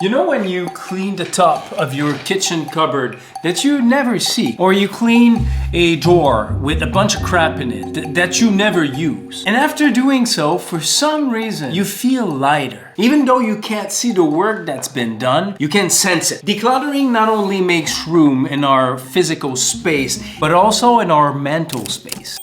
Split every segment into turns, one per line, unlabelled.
You know when you clean the top of your kitchen cupboard that you never see? Or you clean a drawer with a bunch of crap in it that you never use. And after doing so, for some reason, you feel lighter. Even though you can't see the work that's been done, you can sense it. Decluttering not only makes room in our physical space, but also in our mental space.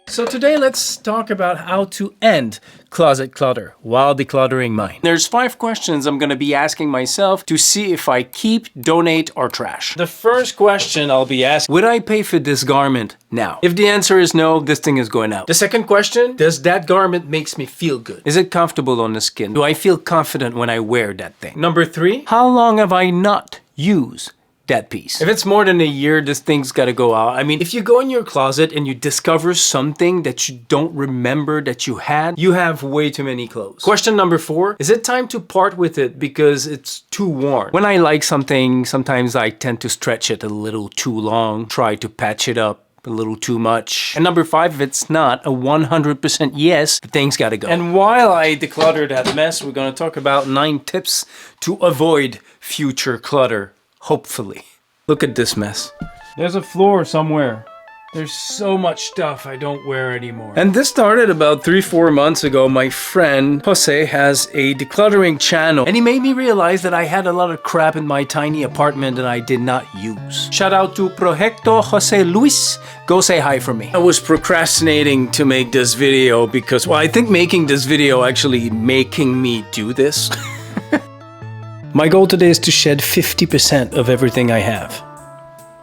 So today let's talk about how to end closet clutter while decluttering mine. There's 5 questions I'm gonna be asking myself to see if I keep, donate, or trash. The first question I'll be asking, would I pay for this garment now? If the answer is no, this thing is going out. The second question, does that garment makes me feel good? Is it comfortable on the skin? Do I feel confident when I wear that thing? Number 3, how long have I not used that piece? If it's more than a year, this thing's gotta go out. I mean, if you go in your closet and you discover something that you don't remember that you had, you have way too many clothes. Question number 4, is it time to part with it because it's too worn? When I like something, sometimes I tend to stretch it a little too long, try to patch it up a little too much. And number 5, if it's not a 100% yes, the thing's gotta go. And while I declutter that mess, we're gonna talk about 9 tips to avoid future clutter. Hopefully. Look at this mess. There's a floor somewhere. There's so much stuff I don't wear anymore. And this started about 3-4 months ago. My friend Jose has a decluttering channel, and he made me realize that I had a lot of crap in my tiny apartment that I did not use. Shout out to Proyecto Jose Luis. Go say hi for me. I was procrastinating to make this video because, well, I think making this video actually making me do this. My goal today is to shed 50% of everything I have.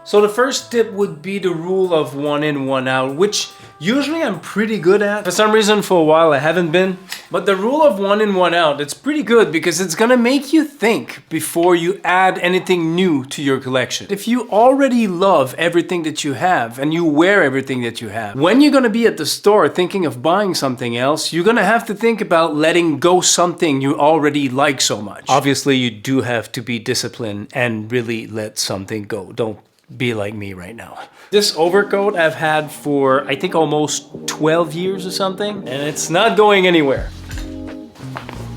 So the first tip would be the rule of 1 in, 1 out, which usually I'm pretty good at. For some reason, for a while, I haven't been. But the rule of 1 in, 1 out, it's pretty good because it's gonna make you think before you add anything new to your collection. If you already love everything that you have and you wear everything that you have, when you're gonna be at the store thinking of buying something else, you're gonna have to think about letting go something you already like so much. Obviously, you do have to be disciplined and really let something go. Don't be like me right now. This overcoat I've had for, I think, almost 12 years or something, and it's not going anywhere.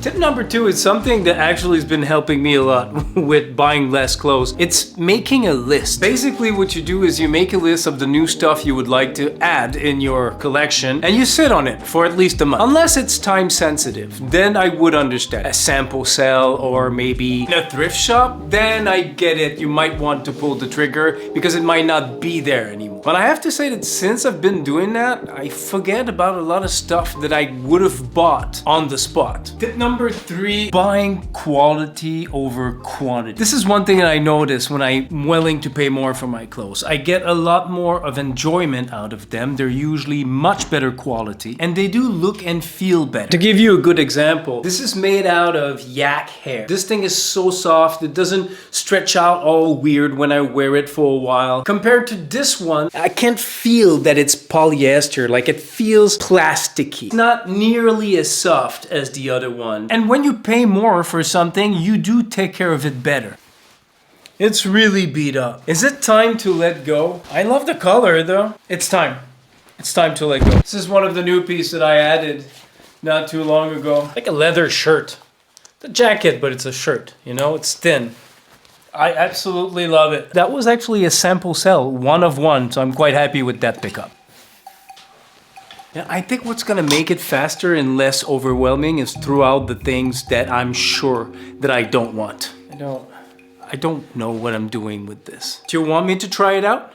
Tip number 2 is something that actually has been helping me a lot with buying less clothes. It's making a list. Basically, what you do is you make a list of the new stuff you would like to add in your collection, and you sit on it for at least a month. Unless it's time sensitive, then I would understand. A sample sale or maybe in a thrift shop, then I get it. You might want to pull the trigger because it might not be there anymore. But I have to say that since I've been doing that, I forget about a lot of stuff that I would have bought on the spot. Tip number 3, buying quality over quantity. This is one thing that I notice when I'm willing to pay more for my clothes. I get a lot more of enjoyment out of them. They're usually much better quality and they do look and feel better. To give you a good example, this is made out of yak hair. This thing is so soft, it doesn't stretch out all weird when I wear it for a while. Compared to this one, I can't feel that it's polyester, like it feels plasticky. It's not nearly as soft as the other one. And when you pay more for something, you do take care of it better. It's really beat up. Is it time to let go? I love the color though. It's time. It's time to let go. This is one of the new pieces that I added not too long ago. Like a leather shirt. It's a jacket, but it's a shirt, you know, it's thin. I absolutely love it. That was actually a sample sale, 1 of 1, so I'm quite happy with that pickup. Yeah, I think what's gonna make it faster and less overwhelming is throw out the things that I'm sure that I don't want. I don't know what I'm doing with this. Do you want me to try it out?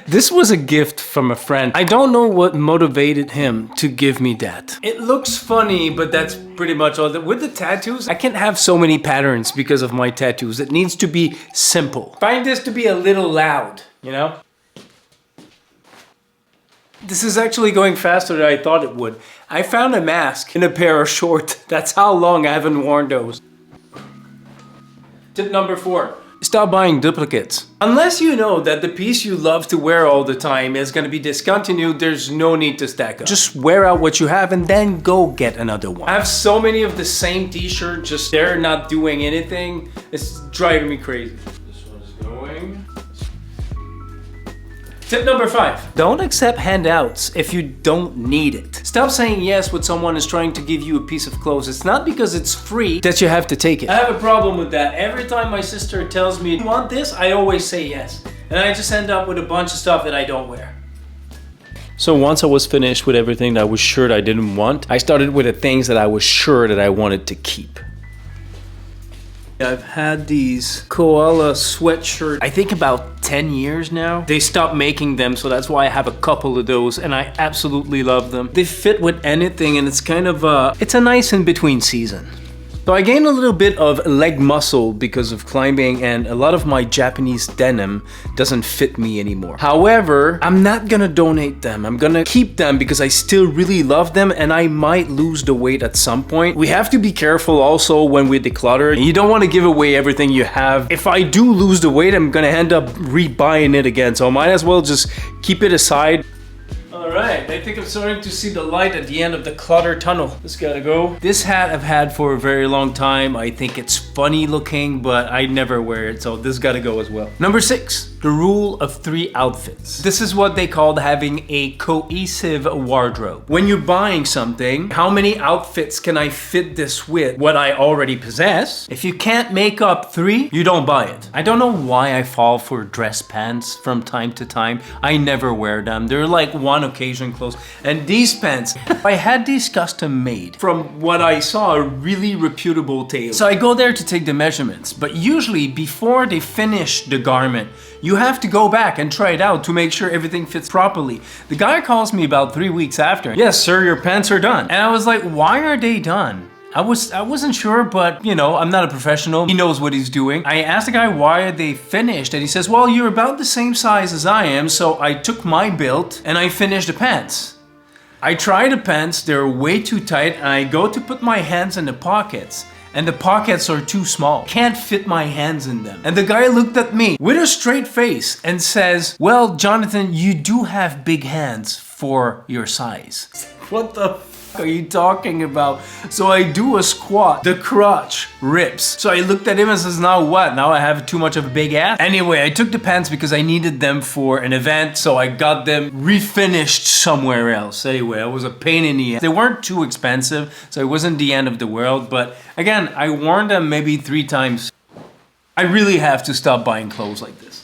This was a gift from a friend. I don't know what motivated him to give me that. It looks funny, but that's pretty much all. With the tattoos, I can't have so many patterns because of my tattoos. It needs to be simple. Find this to be a little loud, you know? This is actually going faster than I thought it would. I found a mask in a pair of shorts. That's how long I haven't worn those. Tip number 4. Stop buying duplicates. Unless you know that the piece you love to wear all the time is going to be discontinued, there's no need to stack up. Just wear out what you have and then go get another one. I have so many of the same t-shirt just there not doing anything. It's driving me crazy. This one is going. Tip number 5. Don't accept handouts if you don't need it. Stop saying yes when someone is trying to give you a piece of clothes. It's not because it's free that you have to take it. I have a problem with that. Every time my sister tells me, you want this? I always say yes. And I just end up with a bunch of stuff that I don't wear. So once I was finished with everything that I was sure that I didn't want, I started with the things that I was sure that I wanted to keep. I've had these koala sweatshirts, I think about 10 years now. They stopped making them, so that's why I have a couple of those, and I absolutely love them. They fit with anything, and it's kind of it's a nice in-between season. So I gained a little bit of leg muscle because of climbing, and a lot of my Japanese denim doesn't fit me anymore. However, I'm not gonna donate them. I'm gonna keep them because I still really love them, and I might lose the weight at some point. We have to be careful also when we declutter. You don't want to give away everything you have. If I do lose the weight, I'm gonna end up rebuying it again, so I might as well just keep it aside. Alright, I think I'm starting to see the light at the end of the clutter tunnel. This gotta go. This hat I've had for a very long time. I think it's funny looking, but I never wear it, so this gotta go as well. Number 6, the rule of 3 outfits. This is what they call having a cohesive wardrobe. When you're buying something, how many outfits can I fit this with what I already possess? If you can't make up 3, you don't buy it. I don't know why I fall for dress pants from time to time. I never wear them. They're like one occasion clothes. And these pants, I had these custom made from what I saw, a really reputable tailor. So I go there to take the measurements, but usually before they finish the garment, you have to go back and try it out to make sure everything fits properly. The guy calls me about 3 weeks after. Yes, sir, your pants are done. And I was like, why are they done? I wasn't sure, but you know, I'm not a professional. He knows what he's doing. I asked the guy why are they finished, and he says, well, you're about the same size as I am, so I took my build and I finished the pants. I try the pants, they're way too tight, and I go to put my hands in the pockets, and the pockets are too small. Can't fit my hands in them. And the guy looked at me with a straight face and says, well, Jonathan, you do have big hands for your size. What the f are you talking about? So I do a squat, the crotch rips. So I looked at him and says, now what? Now I have too much of a big ass? Anyway, I took the pants because I needed them for an event, so I got them refinished somewhere else. Anyway, it was a pain in the ass. They weren't too expensive, so it wasn't the end of the world, but again, I worn them maybe 3 times. I really have to stop buying clothes like this.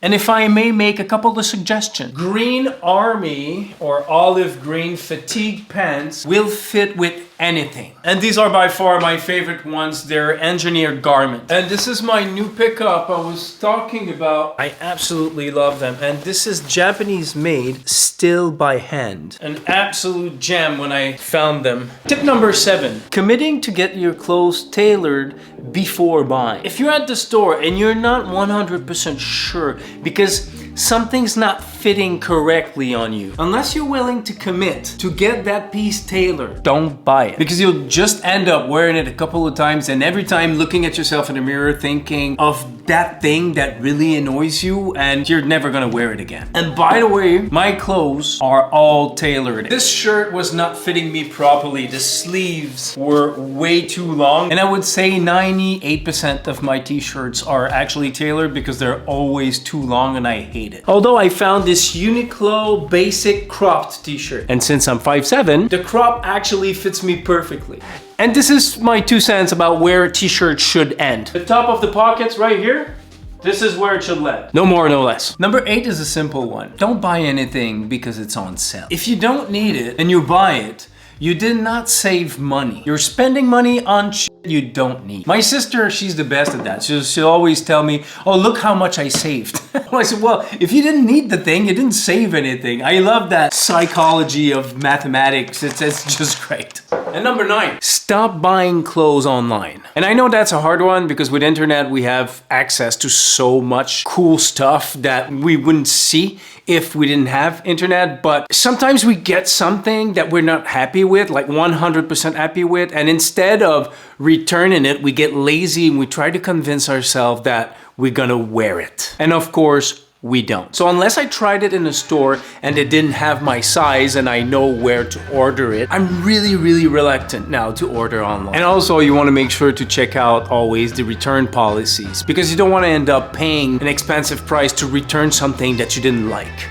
And if I may make a couple of suggestions. Green army or olive green fatigue pants will fit with anything. And these are by far my favorite ones. They're engineered garments. And this is my new pickup I was talking about. I absolutely love them. And this is Japanese made, still by hand. An absolute gem when I found them. Tip number 7, committing to get your clothes tailored before buying. If you're at the store and you're not 100% sure because something's not fitting correctly on you, unless you're willing to commit to get that piece tailored, don't buy it. Because you'll just end up wearing it a couple of times, and every time looking at yourself in the mirror thinking of that thing that really annoys you, and you're never gonna wear it again. And by the way, my clothes are all tailored. This shirt was not fitting me properly. The sleeves were way too long, and I would say 98% of my t-shirts are actually tailored because they're always too long and I hate it. Although I found this Uniqlo basic cropped t-shirt, and since I'm 5'7", the crop actually fits me perfectly. And this is my 2 cents about where a t-shirt should end. The top of the pockets right here, this is where it should land. No more, no less. Number 8 is a simple one. Don't buy anything because it's on sale. If you don't need it and you buy it, you did not save money. You're spending money on shit you don't need. My sister, she's the best at that. She'll always tell me, oh, look how much I saved. I said, well, if you didn't need the thing, you didn't save anything. I love that psychology of mathematics. It's just great. And number 9, stop buying clothes online. And I know that's a hard one because with internet, we have access to so much cool stuff that we wouldn't see if we didn't have internet. But sometimes we get something that we're not happy with, like 100% happy with, and instead of returning it, we get lazy and we try to convince ourselves that we're gonna wear it. And of course, we don't. So unless I tried it in a store and it didn't have my size and I know where to order it, I'm really reluctant now to order online. And also you want to make sure to check out always the return policies because you don't want to end up paying an expensive price to return something that you didn't like.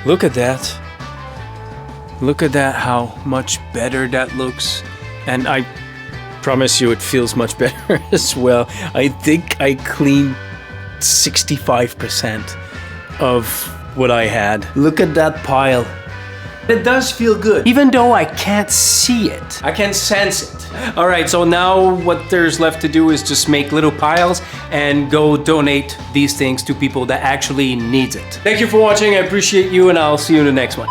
Look at that. Look at that, how much better that looks. And I promise you it feels much better as well. I think I cleaned 65% of what I had. Look at that pile. It does feel good, even though I can't see it. I can sense it. All right, so now what there's left to do is just make little piles and go donate these things to people that actually needs it. Thank you for watching. I appreciate you, and I'll see you in the next one.